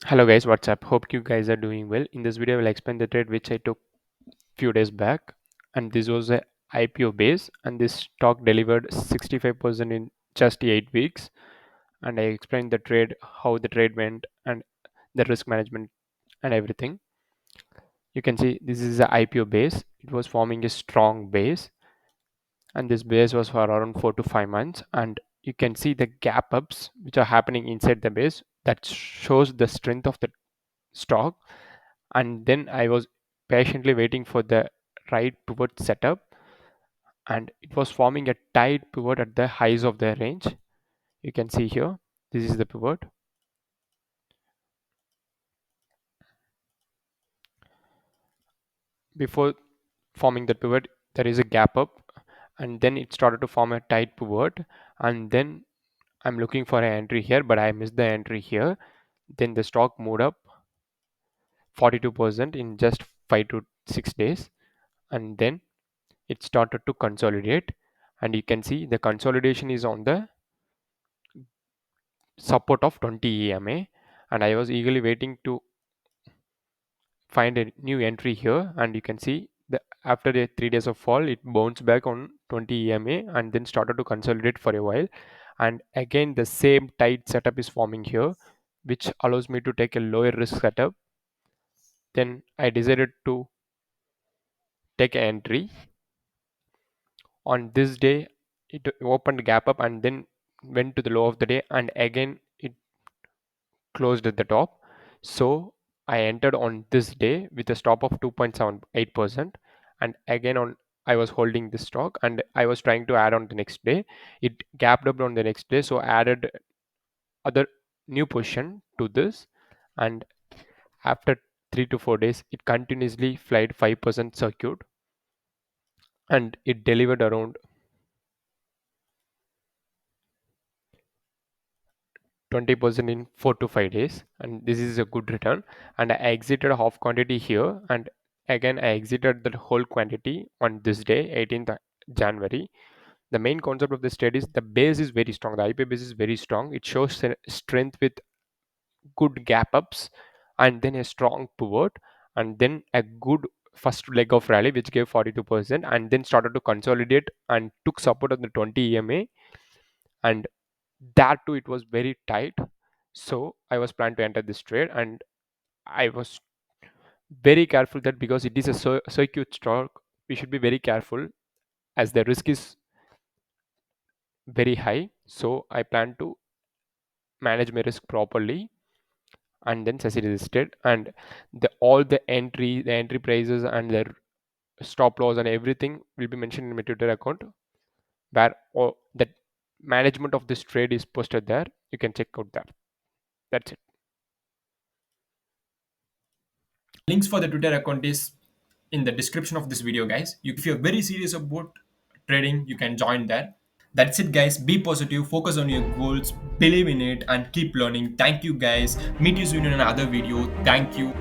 Hello guys, what's up? Hope you guys are doing well. In this video, I will explain the trade which I took few days back, and this was a IPO base, and this stock delivered 65% in just 8 weeks. And I explained the trade, how the trade went, and the risk management and everything. You can see this is the IPO base. It was forming a strong base, and this base was for around 4 to 5 months. And you can see the gap ups which are happening inside the base that shows the strength of the stock. And then I was patiently waiting for the right pivot setup, and it was forming a tight pivot at the highs of the range. You can see here, this is the pivot. Before forming the pivot, there is a gap up, and then it started to form a tight pivot, and then I'm looking for an entry here, but I missed the entry here. Then the stock moved up 42% in just 5 to 6 days, and then it started to consolidate. And you can see the consolidation is on the support of 20 EMA, and I was eagerly waiting to find a new entry here. And you can see the after the 3 days of fall, it bounced back on 20 EMA and then started to consolidate for a while. And again, the same tight setup is forming here, which allows me to take a lower risk setup. Then I decided to take an entry. On this day, it opened gap up and then went to the low of the day, and again it closed at the top. So I entered on this day with a stop of 2.78%. And again on I was holding this stock and I was trying to add on the next day. It gapped up on the next day, so I added other new position to this. And after 3 to 4 days, it continuously flied 5% circuit, and it delivered around 20% in 4 to 5 days, and this is a good return. And I exited half quantity here, and again I exited the whole quantity on this day, 18th January. The main concept of this trade is the base is very strong. The IP base is very strong. It shows strength with good gap ups, and then a strong pivot, and then a good first leg of rally which gave 42%, and then started to consolidate and took support on the 20 EMA. And that too, it was very tight. So I was planning to enter this trade, and I was very careful that because it is a circuit stock, we should be very careful as the risk is very high. So I plan to manage my risk properly, and then SEBI registered. And the entry prices and the stop loss and everything will be mentioned in my Twitter account, where all that management of this trade is posted there. You can check out that. That's it. Links for the Twitter account is in the description of this video, guys. If you're very serious about trading, you can join there. That's it, guys. Be positive, focus on your goals, believe in it, and keep learning. Thank you, guys. Meet you soon in another video. Thank you.